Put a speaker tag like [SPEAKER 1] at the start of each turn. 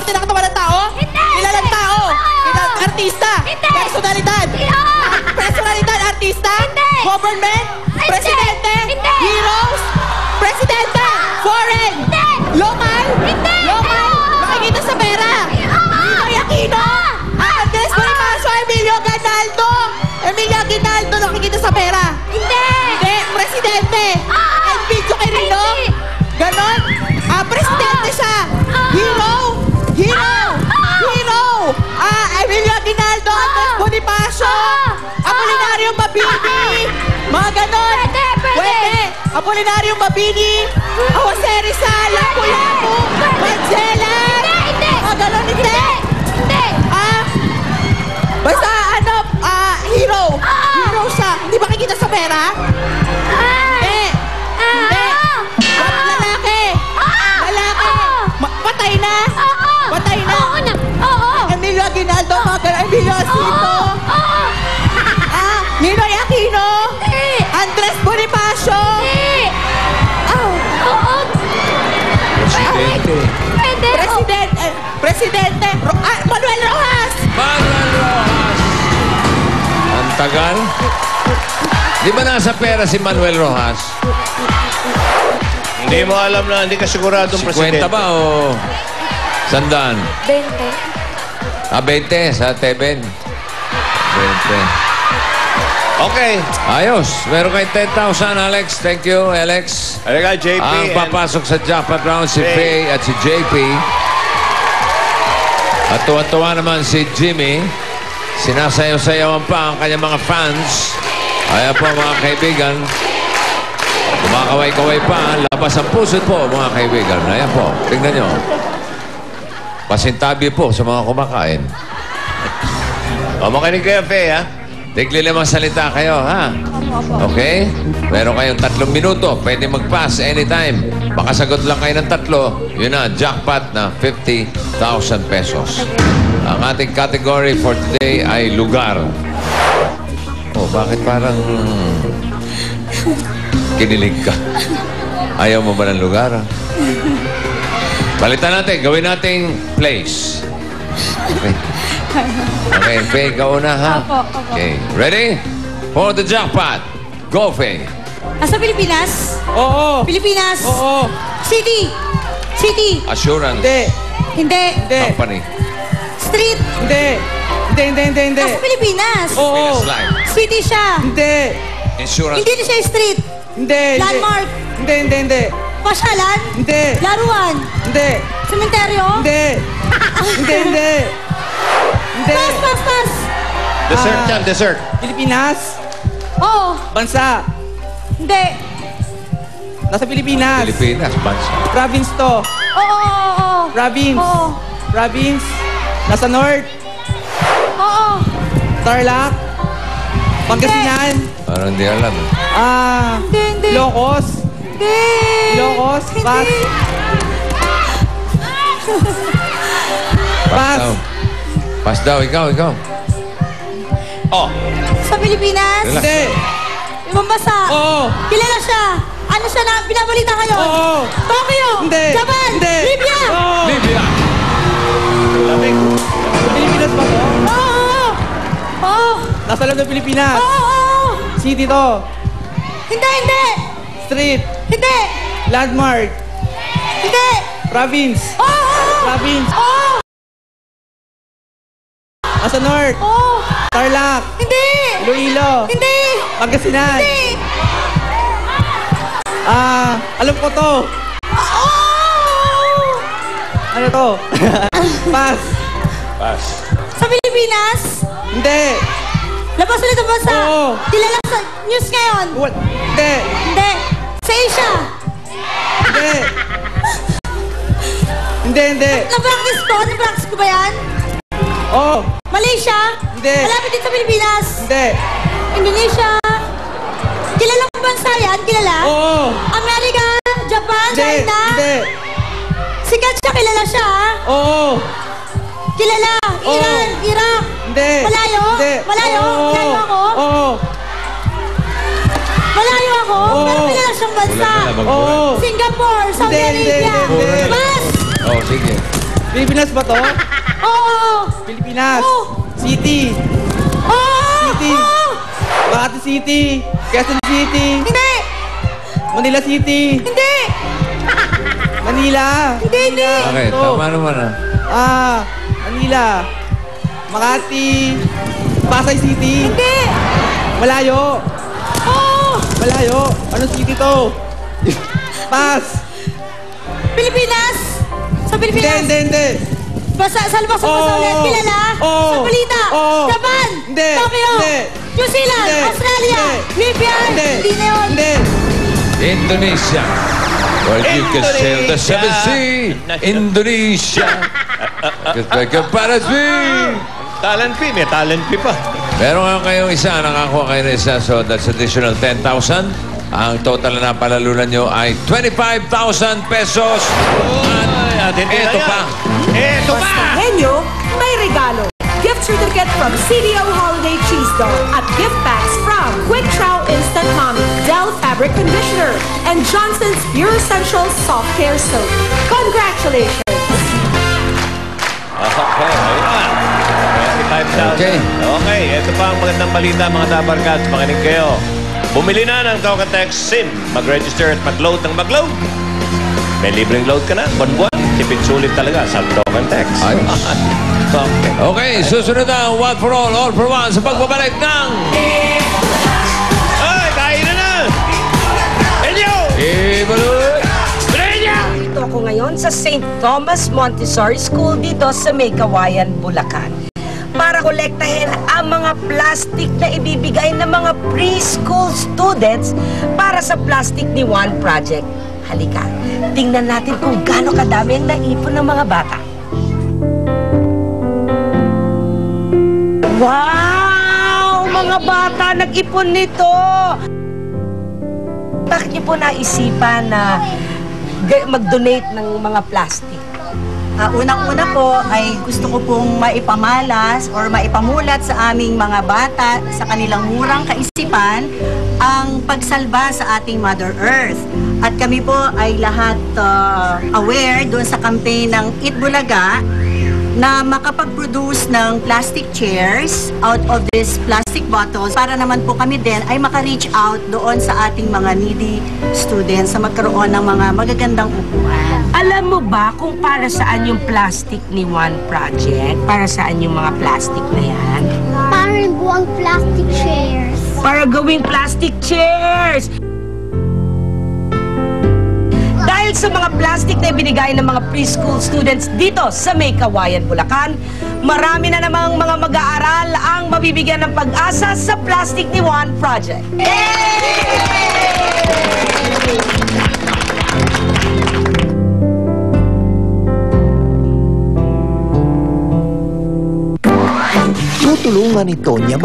[SPEAKER 1] tinakatawan ng tao?
[SPEAKER 2] Hindi!
[SPEAKER 1] Kilalang tao? Artista?
[SPEAKER 2] Hindi!
[SPEAKER 1] Personalidad? Personalidad, artista?
[SPEAKER 2] Hindi!
[SPEAKER 1] Government?
[SPEAKER 2] Hindi!
[SPEAKER 1] Presidente?
[SPEAKER 2] Hindi!
[SPEAKER 1] Heroes? Presidente? Foreign?
[SPEAKER 2] Hindi!
[SPEAKER 1] Local?
[SPEAKER 2] Hindi!
[SPEAKER 1] Local? Makikita sa pera? Ninoy Aquino? Andres Bonifacio? Emilio Aguinaldo? Emilio Aguinaldo nakikita sa pera?
[SPEAKER 2] Hindi!
[SPEAKER 1] Hindi! Presidente? Elpidio Quirino? Ganon? Presidente siya! Hero? Hero? Hero! Emilio Aguinaldo? Andres Bonifacio? Apolinario Mabini? Mga ganon? Pwede! Apolinario Mabini? Jose Rizal? Lapu-Lapu? Marcela?
[SPEAKER 2] Hindi!
[SPEAKER 1] Mga ganon, hindi!
[SPEAKER 2] Hindi!
[SPEAKER 1] Basta hero. Hero siya. Hindi ba kikita sa pera? Hindi. Hindi. Lalaki. Lalaki. Patay na. Patay na. Emilio Aguinaldo. Emilio Asito. Ninoy Aquino. Andres Bonifacio.
[SPEAKER 3] Presidente.
[SPEAKER 1] Presidente. Manuel Rojas.
[SPEAKER 3] Manuel Rojas. Ang tagal. Di ba nasa pera si Manuel Rojas?
[SPEAKER 4] Hindi mo alam na, hindi ka siguradong
[SPEAKER 3] 50
[SPEAKER 4] presidente.
[SPEAKER 3] ba o sandaan?
[SPEAKER 2] 20.
[SPEAKER 3] 20 sa Teben. 20. Okay. Ayos. Meron kay 10,000, Alex. Thank you, Alex.
[SPEAKER 4] Halika, JP.
[SPEAKER 3] Ang papasok sa jackpot round si Faye at si JP. At tuwa-tuwa naman si Jimmy. Sinasayaw-sayawan pa ang kanyang mga fans. Ayan po, mga kaibigan. Kumakaway-kaway pa. Labas ang puso po, mga kaibigan. Ayan po. Tingnan nyo. Pasintabi po sa mga kumakain.
[SPEAKER 4] O, makinig kayo, Faye, ha?
[SPEAKER 3] Tigli limang salita kayo, ha? Okay? Meron kayong 3 minuto. Pwede mag-pass anytime. Makasagot lang kayo ng 3. Yun na, jackpot na 50,000 pesos. Ang ating category for today ay lugar. Oh, bakit parang kinilig ka? Ayaw mo ba ng lugar? Balitan natin. Gawin nating place. Okay. Okay, Faye, ikaw una, ha? Okay, ready? For the jackpot. Go, Faye.
[SPEAKER 2] Nasa Pilipinas?
[SPEAKER 1] Oo.
[SPEAKER 2] Pilipinas?
[SPEAKER 1] Oo.
[SPEAKER 2] City? City?
[SPEAKER 3] Assurance.
[SPEAKER 1] Hindi.
[SPEAKER 2] Hindi.
[SPEAKER 1] Hindi.
[SPEAKER 3] Company.
[SPEAKER 2] Street?
[SPEAKER 1] Hindi. Hindi.
[SPEAKER 2] Nasa Pilipinas?
[SPEAKER 1] Oo.
[SPEAKER 3] Venus Line.
[SPEAKER 2] City siya?
[SPEAKER 1] Hindi.
[SPEAKER 3] Insurance.
[SPEAKER 2] Hindi na siya street?
[SPEAKER 1] Hindi.
[SPEAKER 2] Landmark?
[SPEAKER 1] Hindi.
[SPEAKER 2] Pasyalan?
[SPEAKER 1] Hindi.
[SPEAKER 2] Laruan?
[SPEAKER 1] Hindi.
[SPEAKER 2] Sementeryo?
[SPEAKER 1] Hindi. Hindi.
[SPEAKER 2] Pass.
[SPEAKER 4] Dessert yan, dessert.
[SPEAKER 1] Pilipinas.
[SPEAKER 2] Oo.
[SPEAKER 1] Bansa.
[SPEAKER 2] Hindi.
[SPEAKER 1] Nasa Pilipinas.
[SPEAKER 3] Pilipinas. Bansa.
[SPEAKER 1] Province to.
[SPEAKER 2] Oo.
[SPEAKER 1] Province.
[SPEAKER 2] Oo.
[SPEAKER 1] Province. Nasa North.
[SPEAKER 2] Oo.
[SPEAKER 1] Tarlac. Pangasinan.
[SPEAKER 3] Parang hindi alam.
[SPEAKER 2] Hindi.
[SPEAKER 1] Ilocos.
[SPEAKER 2] Hindi.
[SPEAKER 1] Ilocos. Pass.
[SPEAKER 3] Pass daw. Pass daw. Ikaw.
[SPEAKER 4] Oh,
[SPEAKER 2] Sa Pilipinas?
[SPEAKER 3] Relax.
[SPEAKER 1] Hindi.
[SPEAKER 2] Ibang bansa?
[SPEAKER 1] Oo.
[SPEAKER 2] Kilala siya? Ano siya na binabalita kayo?
[SPEAKER 1] Oo.
[SPEAKER 2] Tokyo?
[SPEAKER 1] Hindi.
[SPEAKER 2] Japan?
[SPEAKER 1] Hindi.
[SPEAKER 2] Libya?
[SPEAKER 1] Oo.
[SPEAKER 3] Libya.
[SPEAKER 4] lamig.
[SPEAKER 1] Pilipinas ba to?
[SPEAKER 2] Oo.
[SPEAKER 1] Nasa loob ng Pilipinas.
[SPEAKER 2] Oo.
[SPEAKER 1] City to.
[SPEAKER 2] Hindi.
[SPEAKER 1] Street.
[SPEAKER 2] Hindi.
[SPEAKER 1] Landmark.
[SPEAKER 2] Hindi.
[SPEAKER 1] Province.
[SPEAKER 2] Oo.
[SPEAKER 1] Province.
[SPEAKER 2] Oo.
[SPEAKER 1] Nasa North.
[SPEAKER 2] Oo.
[SPEAKER 1] Tarlac.
[SPEAKER 2] Hindi.
[SPEAKER 1] Iloilo.
[SPEAKER 2] Hindi.
[SPEAKER 1] Pangasinan.
[SPEAKER 2] Hindi.
[SPEAKER 1] Alam ko to.
[SPEAKER 2] Oo.
[SPEAKER 1] Ano to? Pass.
[SPEAKER 4] Pass.
[SPEAKER 2] Sa Pilipinas?
[SPEAKER 1] Hindi.
[SPEAKER 2] Labas ulit ang bansa?
[SPEAKER 1] Oo.
[SPEAKER 2] Kilala sa news ngayon?
[SPEAKER 1] Hindi.
[SPEAKER 2] Hindi. Sa Asia?
[SPEAKER 1] Hindi. Hindi.
[SPEAKER 2] Na-practice ko? Na-practice ko ba yan?
[SPEAKER 1] Oo.
[SPEAKER 2] Malaysia?
[SPEAKER 1] Hindi.
[SPEAKER 2] Malapit din sa Pilipinas?
[SPEAKER 1] Hindi.
[SPEAKER 2] Indonesia? Kilalang bansa yan? Kilala?
[SPEAKER 1] Oo.
[SPEAKER 2] Amerika? Japan?
[SPEAKER 1] Hindi.
[SPEAKER 2] China?
[SPEAKER 1] Hindi.
[SPEAKER 2] Sikat siya, kilala siya, ha?
[SPEAKER 1] Oo.
[SPEAKER 2] Kilala? Iran? Iraq?
[SPEAKER 1] Hindi.
[SPEAKER 2] Malayo?
[SPEAKER 1] Hindi.
[SPEAKER 2] Malayo?
[SPEAKER 1] Oo.
[SPEAKER 2] Malayo ako?
[SPEAKER 1] Oo.
[SPEAKER 2] Malayo ako?
[SPEAKER 1] Oo.
[SPEAKER 2] Pero kilala siyang bansa.
[SPEAKER 3] Ulan na,
[SPEAKER 1] Oo.
[SPEAKER 2] Singapore? Saudi
[SPEAKER 1] Hindi.
[SPEAKER 2] Arabia?
[SPEAKER 1] Hindi.
[SPEAKER 2] Mas?
[SPEAKER 3] Oh, sige.
[SPEAKER 5] Pilipinas ba to?
[SPEAKER 2] Oo!
[SPEAKER 5] Pilipinas.
[SPEAKER 2] Oh.
[SPEAKER 5] City.
[SPEAKER 2] Oo!
[SPEAKER 5] City.
[SPEAKER 2] Oo!
[SPEAKER 5] Makati City. Quezon City.
[SPEAKER 2] Hindi!
[SPEAKER 5] Manila City.
[SPEAKER 2] Hindi!
[SPEAKER 5] Manila.
[SPEAKER 2] Hindi!
[SPEAKER 3] Okay,
[SPEAKER 5] Ito.
[SPEAKER 3] tama naman ah.
[SPEAKER 5] Manila. Makati. Pasay City.
[SPEAKER 2] Hindi!
[SPEAKER 5] Malayo.
[SPEAKER 2] Oo!
[SPEAKER 5] Malayo. Anong city to? Pass.
[SPEAKER 2] Pilipinas! Sa
[SPEAKER 5] Hindi,
[SPEAKER 2] Pilipinas!
[SPEAKER 5] hindi.
[SPEAKER 2] Basta, sa labas sa ulit, kilala?
[SPEAKER 5] Oo.
[SPEAKER 2] Sa balita?
[SPEAKER 5] Oo.
[SPEAKER 2] Japan?
[SPEAKER 5] Hindi.
[SPEAKER 2] Tokyo?
[SPEAKER 5] Hindi.
[SPEAKER 2] New Zealand?
[SPEAKER 5] Hindi.
[SPEAKER 2] Australia?
[SPEAKER 5] Hindi.
[SPEAKER 2] Libya?
[SPEAKER 5] Hindi.
[SPEAKER 2] Hindi na yun.
[SPEAKER 5] Hindi.
[SPEAKER 3] Indonesia. Where you can sail the seven sea. Indonesia. Para sea.
[SPEAKER 4] Talent fee. May talent fee pa.
[SPEAKER 3] Meron nga kayong isa, nakakuha kayo ng isa, so that's additional 10,000. Ang total na napalalunan nyo ay 25,000 pesos. At ito pa.
[SPEAKER 4] Ito pa!
[SPEAKER 6] Henyo, may regalo. Gift certificate from CDO Holiday Cheese Dog at gift packs from Quick Chow Instant Mommy, Dell Fabric Conditioner, and Johnson's Pure Essential Soft Care Soap. Congratulations!
[SPEAKER 4] Okay, ayan. 25,000.
[SPEAKER 3] Okay.
[SPEAKER 4] Okay, ito pa ang magandang balita mga Dabarkads. Makinig kayo. Bumili na ng Tokatex SIM. Mag-register at mag-load ng mag-load. May libreng load ka na. Buwan-buwan. Tipid sulit talaga sa Tokatex.
[SPEAKER 3] Ayos.
[SPEAKER 4] Okay.
[SPEAKER 3] Okay, susunod na one for all for one sa pagbabalik ng...
[SPEAKER 4] Ay, kain na! Enyo!
[SPEAKER 3] Ibalot!
[SPEAKER 7] Dito ako ngayon sa St. Thomas Montessori School dito sa May Kawayan, Bulacan. Para kolektahin ang mga plastic na ibibigay ng mga preschool students para sa Plastic ni Juan Project. Halika, tingnan natin kung gaano kadami ang naipon ng mga bata. Wow! Mga bata, nag-ipon nito! Bakit niyo po naisipan na mag-donate ng mga plastic?
[SPEAKER 8] Unang-una po ay gusto ko pong maipamalas or maipamulat sa aming mga bata sa kanilang murang kaisipan ang pagsalba sa ating Mother Earth. At kami po ay lahat aware doon sa campaign ng Eat Bulaga na makapag-produce ng plastic chairs out of these plastic bottles para naman po kami din ay maka-reach out doon sa ating mga needy students sa magkaroon ng mga magagandang upuan.
[SPEAKER 7] Alam mo ba kung para saan yung Plastic ni Juan Project? Para saan yung mga plastic na yan?
[SPEAKER 9] Parang buwang plastic chairs.
[SPEAKER 7] Para gawing plastic chairs! Dahil sa mga plastic na ibinigay ng mga preschool students dito sa May Kawayan, Bulacan, marami na namang mga mag-aaral ang mabibigyan ng pag-asa sa Plastic ni Juan Project.
[SPEAKER 10] Tutulungan ito niya